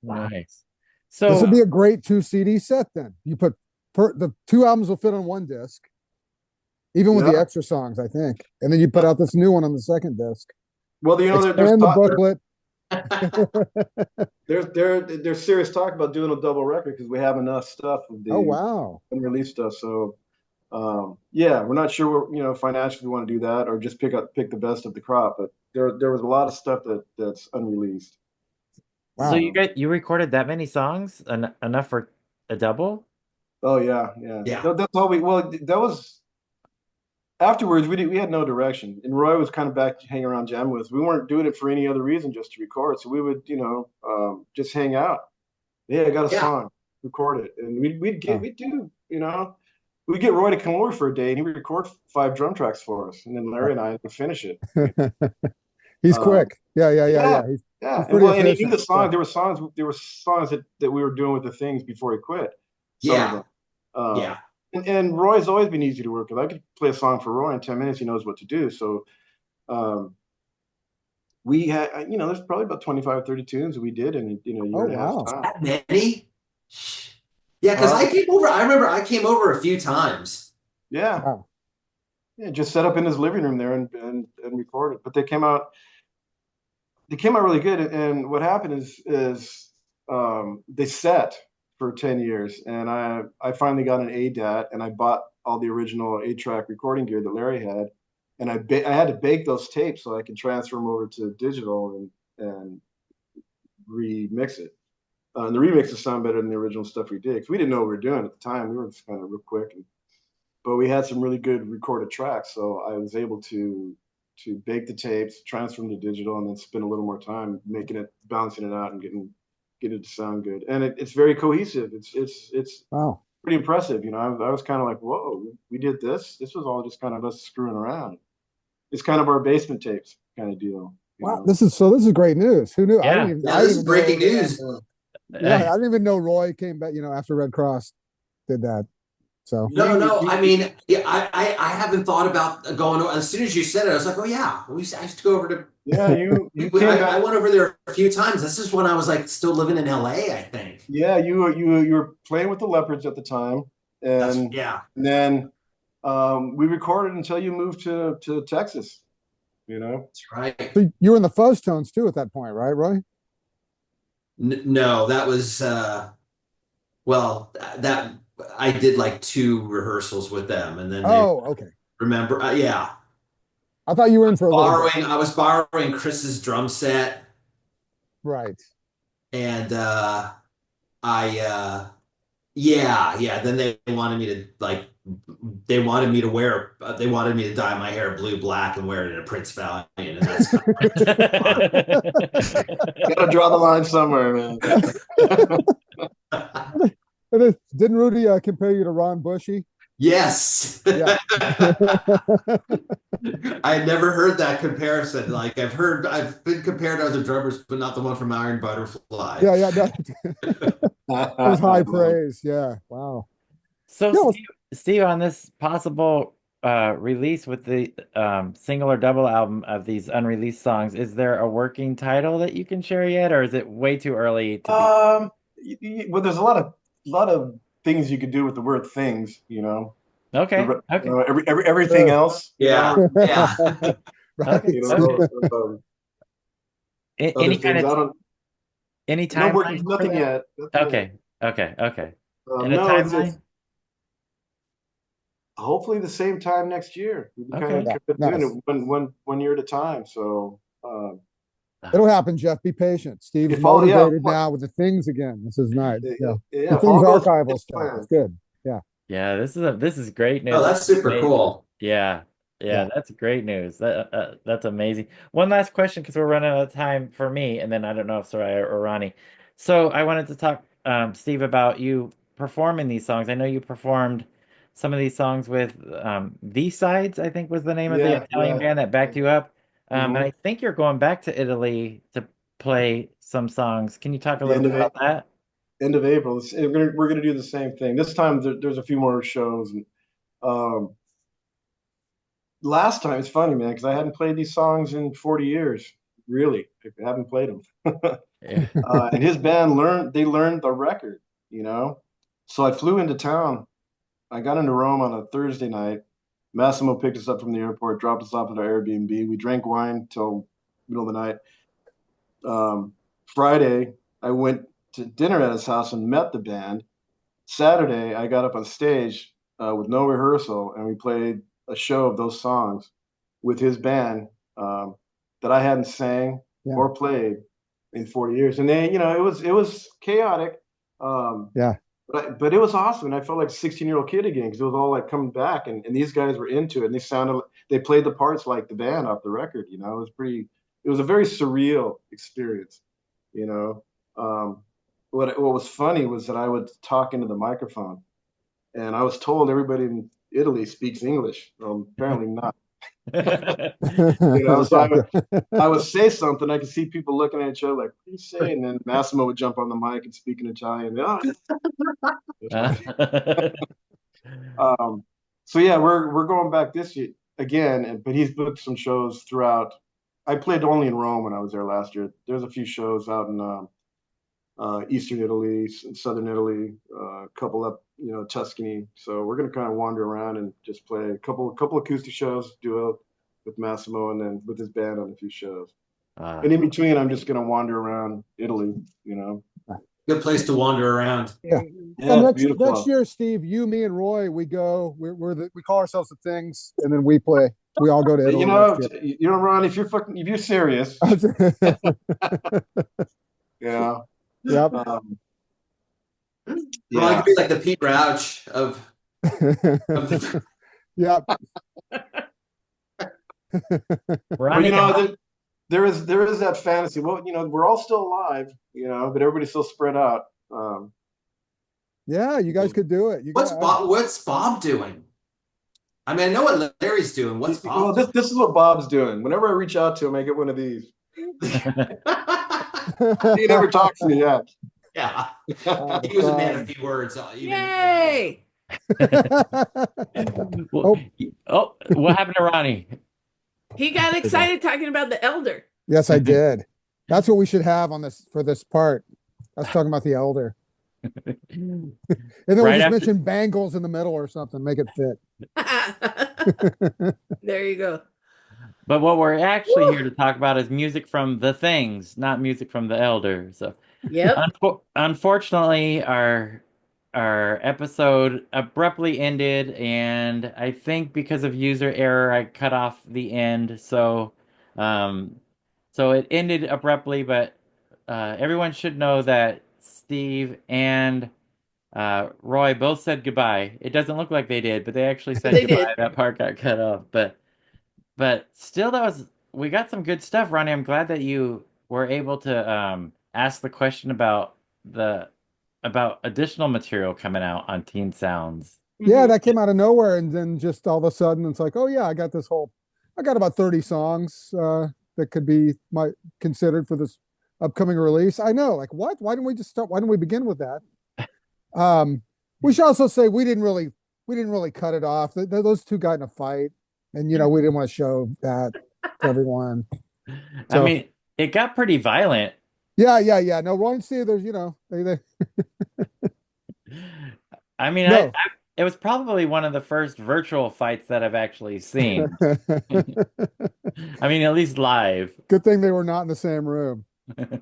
S1: Nice.
S4: This would
S1: So
S4: be a great 2 CD set then. You put the 2 albums will fit on one disc, even with the
S5: Yeah.
S4: extra songs, I think. And then you put out this new one on the second disc.
S5: Well,
S4: Expand the booklet.
S5: there's serious talk about doing a double record because we have enough stuff with
S4: Oh,
S5: the
S4: wow.
S5: unreleased stuff. So yeah, we're not sure financially we want to do that or just pick the best of the crop. But there was a lot of stuff that's unreleased.
S1: so
S4: Wow.
S1: you recorded that many songs, enough for a double?
S5: Oh yeah.
S6: Yeah.
S5: That's all that was afterwards. We had no direction, and Roy was kind of back to hang around jam with us. We weren't doing it for any other reason, just to record. So we would just hang out. Yeah, I got a
S6: Yeah.
S5: song, record it, and we'd
S4: Oh.
S5: we'd get Roy to come over for a day, and he would record 5 drum tracks for us, and then Larry and I would finish it.
S4: He's
S5: Um,
S4: quick. Yeah.
S5: yeah,
S4: He's
S5: yeah,
S4: pretty
S5: and he knew
S4: efficient.
S5: the songs.
S4: Yeah.
S5: There were songs that we were doing with the things before he quit. Some of
S6: Yeah.
S5: them.
S6: Yeah.
S5: And Roy's always been easy to work with. I could play a song for Roy in 10 minutes. He knows what to do. So we had, there's probably about 25, 30 tunes that we did in a year
S4: Oh,
S5: and a half
S4: wow.
S5: time.
S6: That many? Yeah, because I came over. I remember I came over a few times.
S5: Yeah.
S4: Wow.
S5: Yeah, just set up in his living room there and recorded. But they came out really good. And what happened is they set for 10 years, and I finally got an ADAT, and I bought all the original 8-track recording gear that Larry had, and I had to bake those tapes so I could transfer them over to digital and remix it. And the remixes sound better than the original stuff we did because we didn't know what we were doing at the time. We were just kind of real quick, but we had some really good recorded tracks, so I was able to bake the tapes, transfer them to digital, and then spend a little more time balancing it out, and getting it to sound good. And it's very cohesive. It's
S4: Wow.
S5: pretty impressive. I was kind of like, whoa, we did this. This was all just kind of us screwing around. it's kind of our basement tapes kind of deal.
S4: Wow, this is great news. Who knew?
S1: Yeah.
S4: I
S6: This
S4: didn't
S6: is
S4: even
S6: breaking
S4: know.
S6: news.
S4: Yeah, I didn't even know Roy came back. After Red Cross did that. So
S6: No. I mean, yeah, I haven't thought about going. As soon as you said it, I was like, oh yeah. I used to go over to.
S5: yeah, you came
S6: I
S5: back.
S6: went over there a few times. This is when I was like still living in LA, I think.
S5: Yeah, you were playing with the Leopards at the time, and
S6: Yeah.
S5: then we recorded until you moved to Texas.
S6: That's right.
S4: so you were in the Fuzz Tones too at that point, right, Roy?
S6: No, that was well, that I did like 2 rehearsals with them, and then they
S4: Oh, okay.
S6: remember. Yeah,
S4: I thought you were in for a little bit.
S6: I was borrowing Chris's drum set,
S4: Right.
S6: and I yeah. Then they wanted me to like they wanted me to dye my hair blue black and wear it in a Prince Valiant, and that's kind
S5: Gotta draw the line somewhere, man.
S6: of
S4: Didn't Rudy compare you to Ron Bushy?
S6: yes.
S4: Yeah.
S6: I had never heard that comparison. Like I've been compared to other drummers, but not the one from Iron Butterfly.
S4: Yeah. That was high praise. Yeah. Wow.
S1: So
S4: No,
S1: Steve, on this possible release with the single or double album of these unreleased songs, is there a working title that you can share yet, or is it way too early to
S5: Well, there's a lot of things you could do with the word things.
S1: be? Okay, okay,
S5: Everything else.
S6: Yeah. Yeah.
S4: right.
S1: okay,
S5: You
S1: okay.
S5: know, other
S1: Any kind
S5: things. I
S1: of
S5: don't.
S1: any
S5: No working.
S1: timeline for
S5: Nothing
S1: that?
S5: yet. Nothing yet.
S1: Okay. And a
S5: No, it's
S1: timeline?
S5: hopefully the same time next year. We've been kind
S1: Okay.
S5: of
S4: Yeah.
S5: doing
S4: Nice.
S5: it one year at a time. So
S4: It'll happen, Jeff. Be patient. Steve's
S5: if all
S4: motivated now with the things again. This is nice. Yeah.
S5: yeah,
S4: The
S5: if all
S4: things
S5: goes
S4: archival
S5: as
S4: stuff. It's
S5: planned.
S4: good. Yeah.
S1: Yeah, this is great
S6: Oh,
S1: news.
S6: that's super
S1: Amazing.
S6: cool.
S1: Yeah,
S4: Yeah.
S1: that's great news. That's amazing. One last question because we're running out of time for me, and then I don't know if Soraya or Ronnie. So I wanted to talk, Steve, about you performing these songs. I know you performed some of these songs with V-Sides, I think was the name of the Italian band that backed you up. And
S5: Hmm.
S1: I think you're going back to Italy to play some songs. Can you talk a
S5: The
S1: little bit about that?
S5: end of April. We're gonna do the same thing. This time there's a few more shows. And um, last time it's funny, man, because I hadn't played these songs in 40 years. Really, I haven't played them.
S1: Yeah.
S5: And his band learned the record. You know, so I flew into town. I got into Rome on a Thursday night. Massimo picked us up from the airport, dropped us off at our Airbnb. We drank wine till middle of the night. Friday, I went to dinner at his house and met the band. Saturday, I got up on stage with no rehearsal, and we played a show of those songs with his band that I hadn't sang
S4: Yeah.
S5: or played in 40 years. And then, it was chaotic,
S4: Yeah.
S5: but it was awesome. And I felt like a 16-year-old kid again because it was all like coming back, and these guys were into it, and they played the parts like the band off the record. It was a very surreal experience. You know, what was funny was that I would talk into the microphone, and I was told everybody in Italy speaks English. Apparently not. So I would say something. I could see people looking at each other like, "What are you saying?" And then Massimo would jump on the mic and speak in Italian. Oh, that's funny. So yeah, we're going back this year again, but he's booked some shows throughout. I played only in Rome when I was there last year. There's a few shows out in Eastern Italy, Southern Italy, a couple up, Tuscany. So we're gonna kind of wander around and just play a couple acoustic shows, duo with Massimo, and then with his band on a few shows. And in between, I'm just gonna wander around Italy.
S6: Good place to wander around.
S4: Yeah.
S5: Yeah,
S4: And
S5: it's beautiful.
S4: next year, Steve, you, me, and Roy, we go. We call ourselves the Things, and then we play. We all go to Italy next
S5: Ron, if you're serious,
S4: year.
S5: yeah.
S4: Yep.
S6: Well, I
S5: Yeah.
S6: could be like the Pete Rouch of the
S4: Yep.
S5: But
S1: Ronnie,
S5: there is that fantasy. Well, we're all still alive, but everybody's still spread out.
S4: Yeah, you guys could do it.
S6: What's Bob doing? I mean, I know what Larry's doing. What's
S5: Well,
S6: Bob
S5: this is what Bob's doing. Whenever I reach out to him, I get one of these. He never talks to me yet.
S6: Yeah.
S4: Oh,
S6: He was a man of
S4: fun.
S6: few words. Even
S2: Yay!
S1: Well,
S4: Oh,
S1: oh, what happened to Ronnie?
S2: He got excited talking about the elder.
S4: yes, I did. That's what we should have on this for this part. I was talking about the elder. And then we'll
S1: Right
S4: just
S1: after,
S4: mention bangles in the middle or something, make it fit.
S2: There you go.
S1: but what we're actually
S2: Woo!
S1: here to talk about is music from the things, not music from the elder. So,
S2: Yep.
S1: unfortunately, our episode abruptly ended, and I think because of user error, I cut off the end. Um, so it ended abruptly, but everyone should know that Steve and Roy both said goodbye. It doesn't look like they did, but they actually said
S2: They
S1: goodbye.
S2: did.
S1: That part got cut off, but still, we got some good stuff, Ronnie. I'm glad that you were able to ask the question about additional material coming out on Teen Sounds.
S4: Yeah,
S2: Mhm.
S4: that came out of nowhere, and then just all of a sudden it's like, oh yeah, I got about 30 songs that could be my considered for this upcoming release. I know, like what? Why didn't we just start? Why didn't we begin with that? Um, we should also say we didn't really cut it off. Those two got in a fight, and we didn't want to show that to everyone.
S1: I
S4: So
S1: mean, it got pretty violent.
S4: yeah. No, Roy and Steve, there's they
S1: I mean,
S4: no.
S1: it was probably one of the first virtual fights that I've actually seen. I mean, at least live.
S4: Good thing they were not in the same room.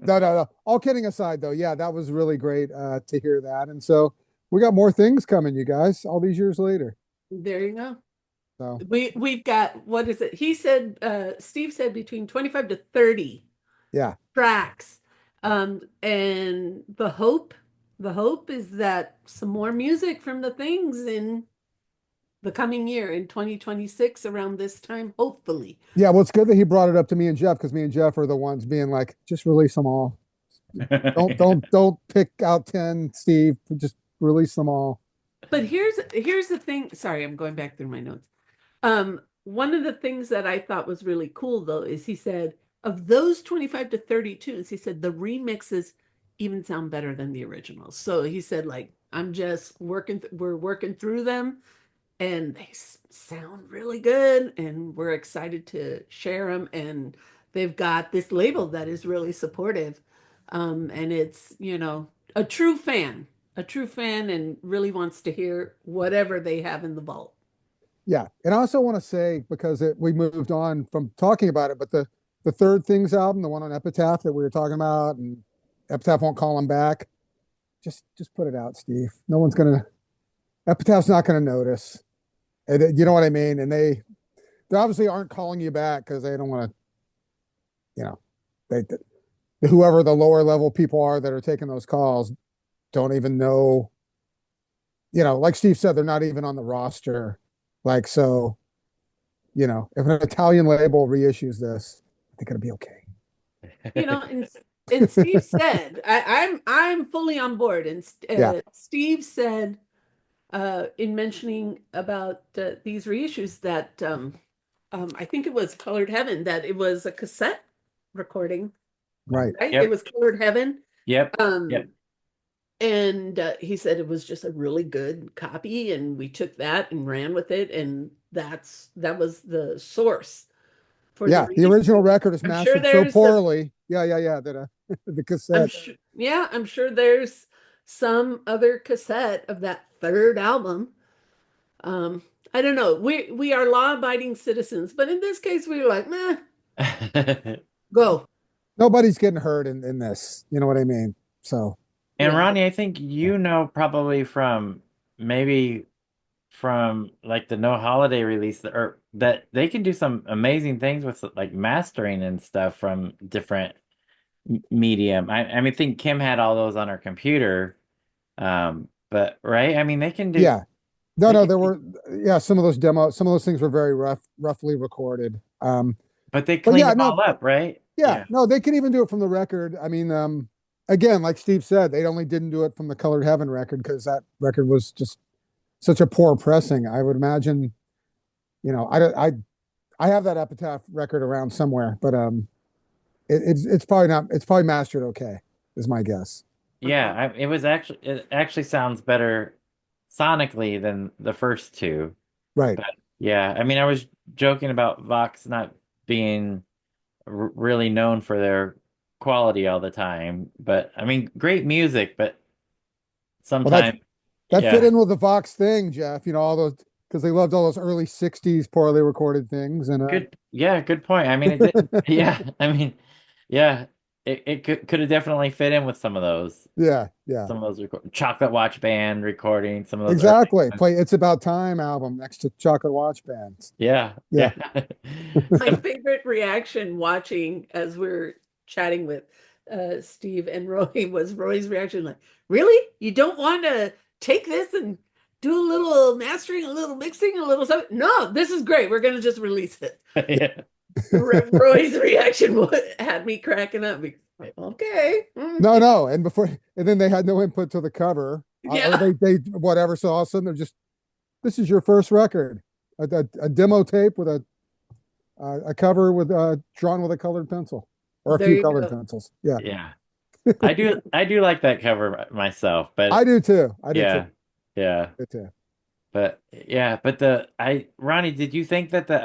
S4: No. All kidding aside, though, yeah, that was really great to hear that. And so we got more things coming, you guys, all these years later.
S2: There you go.
S4: So
S2: We've got, what is it? He said, Steve said between 25 to 30
S4: yeah,
S2: tracks. And the hope is that some more music from the things in the coming year in 2026 around this time, hopefully.
S4: yeah. Well, it's good that he brought it up to me and Jeff because me and Jeff are the ones being like, just release them all. Don't pick out 10, Steve. Just release them all.
S2: But here's the thing. Sorry, I'm going back through my notes. One of the things that I thought was really cool though is he said of those 25 to 32s, he said the remixes even sound better than the originals. So he said like I'm just we're working through them and they sound really good and we're excited to share them and they've got this label that is really supportive. And it's, a true fan and really wants to hear whatever they have in the vault.
S4: Yeah, and I also want to say because we moved on from talking about it, but the Third Things album, the one on Epitaph that we were talking about, and Epitaph won't call him back. Just put it out, Steve. No one's gonna. Epitaph's not gonna notice. And you know what I mean? And they obviously aren't calling you back because they don't want to. They whoever the lower level people are that are taking those calls don't even know. Like Steve said, they're not even on the roster. Like so, if an Italian label reissues this, I think it'll be okay.
S2: And Steve said, I'm fully on board. And
S4: Yeah.
S2: Steve said, in mentioning about these reissues that I think it was Colored Heaven, that it was a cassette recording,
S4: Right.
S2: right?
S1: Yep.
S2: It was Colored Heaven.
S1: Yep.
S2: Yep. And he said it was just a really good copy, and we took that and ran with it, and that was the source for
S4: the original record is mastered so poorly. Yeah. That the cassette.
S2: I'm sure there's some other cassette of that third album. I don't know. We are law-abiding citizens, but in this case, we were like, nah, go.
S4: Nobody's getting hurt in this. You know what I mean? So.
S1: And
S2: Yeah.
S1: Ronnie, I think probably maybe from like the No Holiday release or that they can do some amazing things with like mastering and stuff from different medium. I mean, I think Kim had all those on her computer. But right, I mean, they can do.
S4: Yeah. No, there were some of those things were very roughly recorded.
S1: But they cleaned them all up, right?
S4: Yeah, no, they can even do it from the record. I mean, again, like Steve said, they only didn't do it from the Colored Heaven record because that record was just such a poor pressing. I would imagine I have that Epitaph record around somewhere, but it's probably not. It's probably mastered okay, is my guess.
S1: Yeah, it actually sounds better sonically than the first two.
S4: Right.
S1: But yeah, I mean, I was joking about Vox not being really known for their quality all the time, but I mean, great music, but
S4: Well,
S1: sometimes,
S4: that fit
S1: yeah,
S4: in with the Vox thing, Jeff. All those because they loved all those early '60s poorly recorded things, and
S1: good point. I mean, it did, yeah, I mean, yeah, it could have definitely fit in with
S4: yeah, yeah,
S1: some of those Chocolate Watch Band recordings, some of those early
S4: exactly.
S1: ones.
S4: Play "It's About Time" album next to Chocolate Watch Bands.
S1: Yeah,
S4: Yeah,
S1: yeah.
S2: My favorite reaction watching as we're chatting with Steve and Roy was Roy's reaction like, really? You don't want to take this and do a little mastering, a little mixing, a little something? No, this is great. We're going to just release it.
S1: Yeah.
S2: Roy's reaction had me cracking up. Okay.
S4: no, no, and then they had no input to the cover, or
S2: Yeah.
S4: they whatever. So all of a sudden they're just, this is your first record, a demo tape with a cover with drawn with a colored pencil or a
S2: There
S4: few
S2: you
S4: colored
S2: go.
S4: pencils. Yeah,
S1: Yeah. I do like that cover myself,
S4: I
S1: but
S4: do too. I do too.
S1: yeah. Yeah.
S4: I do too.
S1: But yeah, but Ronnie, did you think that the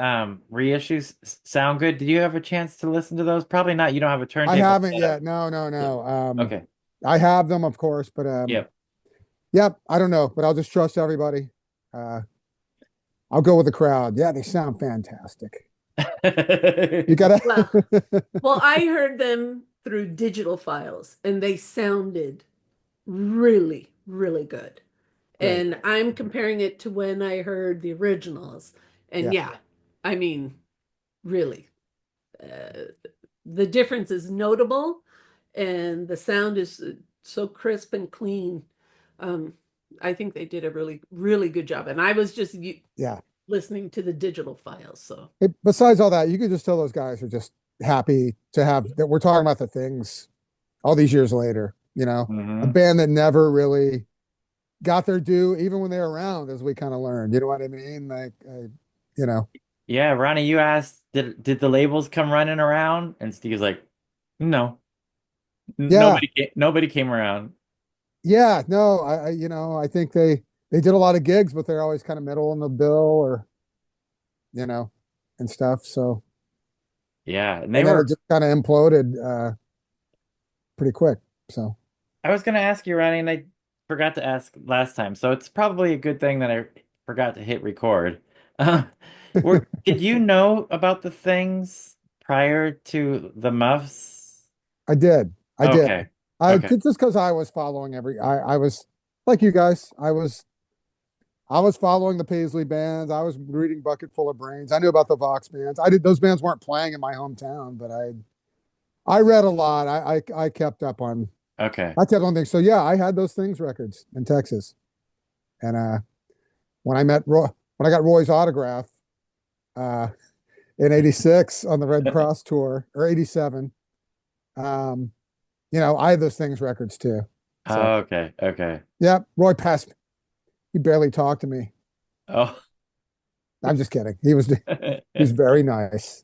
S1: reissues sound good? Did you have a chance to listen to those? Probably not. You don't have a
S4: I
S1: turntable
S4: haven't
S1: set up.
S4: yet. No, no,
S1: Yeah.
S4: no.
S1: Okay.
S4: I have them, of course, but
S1: Yep.
S4: yep. I don't know, but I'll just trust everybody. Uh, I'll go with the crowd. Yeah, they sound fantastic. You
S2: Well,
S4: gotta.
S2: well, I heard them through digital files and they sounded really, really good.
S4: Great.
S2: And I'm comparing it to when I heard the originals. And
S4: Yeah.
S2: yeah, I mean, really, uh, the difference is notable and the sound is so crisp and clean. Um, I think they did a really, really good job. And I was just
S4: Yeah.
S2: listening to the digital files. So
S4: Besides all that, you could just tell those guys are just happy to have that we're talking about the things all these years later. A
S1: Hmm.
S4: band that never really got their due, even when they were around, as we kind of learned. You know what I mean? Like, you know,
S1: Yeah, Ronnie, you asked, did the labels come running around? And Steve's like, no,
S4: yeah,
S1: nobody came around.
S4: yeah. No, I think they did a lot of gigs, but they're always kind of middle in the bill, or you know, and stuff. So,
S1: Yeah, and they
S4: and then it
S1: were.
S4: just kind of imploded pretty quick. So,
S1: I was gonna ask you, Ronnie, and I forgot to ask last time, so it's probably a good thing that I forgot to hit record. Uh, did you know about the things prior to the Muffs?
S4: I did, I did.
S1: Okay,
S4: I
S1: okay.
S4: just because I was following I was like you guys. I was following the Paisley bands. I was reading Bucket Full of Brains. I knew about the Vox bands. I did Those bands weren't playing in my hometown, but I read a lot. I kept up on
S1: Okay.
S4: I kept on things. So yeah, I had those things records in Texas. And when I met Roy, when I got Roy's autograph uh in '86 on the Red Cross tour, or '87, um, I had those things records too. So
S1: Okay, okay.
S4: yeah, Roy passed me. He barely talked to me.
S1: Oh.
S4: I'm just kidding. He was very nice.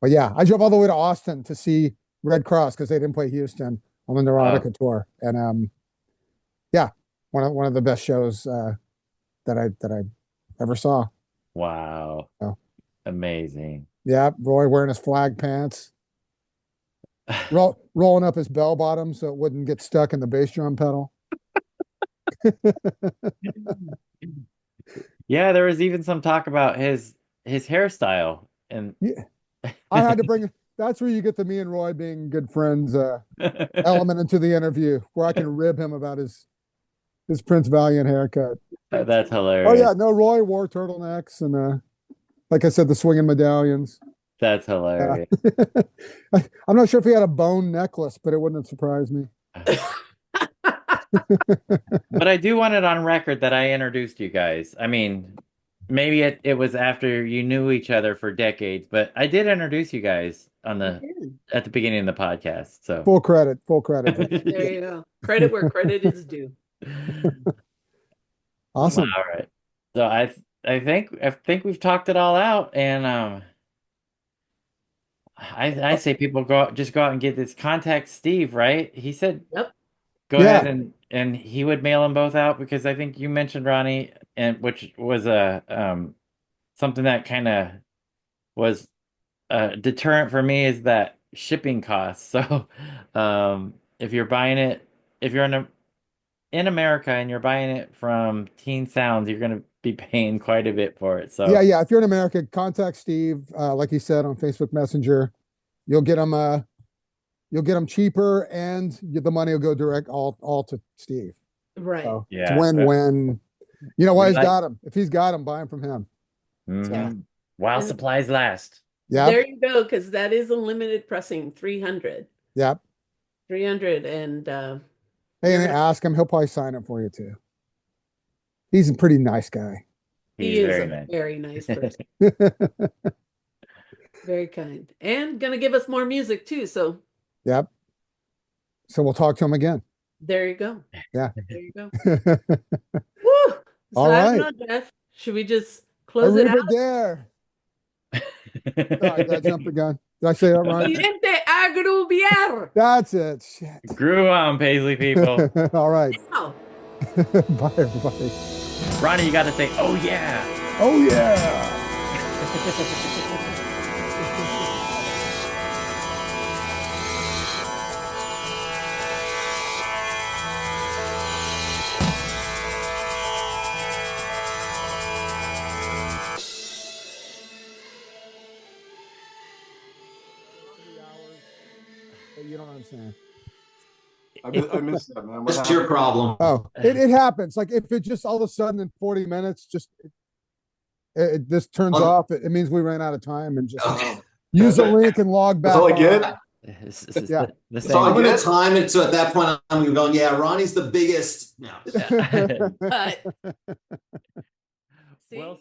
S4: But yeah, I drove all the way to Austin to see Red Cross because they didn't play Houston on the
S1: Oh,
S4: Neurotica tour. And yeah, one of the best shows that I ever saw.
S1: wow.
S4: So
S1: Amazing.
S4: yeah, Roy wearing his flag pants, rolling up his bell bottom so it wouldn't get stuck in the bass drum pedal.
S1: Yeah, there was even some talk about his hairstyle and
S4: Yeah, I had to bring. That's where you get the me and Roy being good friends element into the interview, where I can rib him about his Prince Valiant haircut.
S1: that's
S4: Oh
S1: hilarious.
S4: yeah, no, Roy wore turtlenecks and like I said, the swinging medallions.
S1: That's
S4: Uh,
S1: hilarious.
S4: I'm not sure if he had a bone necklace, but it wouldn't have surprised me.
S1: But I do want it on record that I introduced you guys. I mean, maybe it was after you knew each other for decades, but I did introduce you guys on the at the beginning of the podcast. So
S4: Full credit, Jeff.
S2: there you go. Credit where credit is due.
S1: all
S4: Awesome.
S1: right. So I think we've talked it all out, and I say people just go out and get this. Contact Steve, right? He said
S2: Yep.
S1: go
S4: Yeah.
S1: ahead and he would mail them both out because I think you mentioned Ronnie, and which was a something that kind of was a deterrent for me is that shipping costs. So if you're buying it, if you're in America and you're buying it from Teen Sounds, you're gonna be paying quite a bit for it.
S4: Yeah,
S1: So
S4: yeah. If you're in America, contact Steve. Like he said on Facebook Messenger, you'll get them. You'll get them cheaper, and the money will go direct all to Steve.
S2: Right.
S4: So it's
S1: yeah,
S4: win-win. You know why
S1: we
S4: he's
S1: like
S4: got them? If he's got them, buy them from him.
S1: mhm. While
S2: And
S1: supplies last.
S4: Yeah,
S2: there you go, because that is a limited pressing, 300.
S4: yeah.
S2: 300, and
S4: Hey,
S2: you're
S4: and
S2: gonna,
S4: ask him. He'll probably sign it for you too. He's a pretty nice guy.
S2: he
S1: He's
S2: is
S1: very
S2: a
S1: nice.
S2: very nice person, very kind, and gonna give us more music too. So
S4: Yep. So we'll talk to him again.
S2: there you go.
S4: Yeah.
S2: There you go. Woo! So
S4: All
S2: I don't
S4: right.
S2: know, Jeff. Should we just close it out?
S4: Arrivederci. Sorry, did I jump the gun? Did I say that right?
S2: Cliente agrubiar.
S4: That's it. Shit.
S1: Grew on Paisley people.
S4: All right.
S2: Now.
S4: Bye, everybody.
S1: Ronnie, you gotta say, oh yeah.
S4: Oh, yeah. You don't understand.
S5: I missed that, man. What
S6: That's your
S5: happened?
S6: problem.
S4: Oh, it happens. Like if it just all of a sudden in 40 minutes, just it just turns
S6: Oh.
S4: off. It means we ran out of time and just
S6: Okay.
S4: use the link and log back.
S5: That's all I
S4: on.
S5: get?
S1: This is
S4: Yeah.
S1: the
S5: That's all
S6: I'm
S5: I
S1: same.
S6: gonna
S5: get?
S6: time it so at that point I'm going, yeah, Ronnie's the biggest. No.
S2: But see,
S1: Well,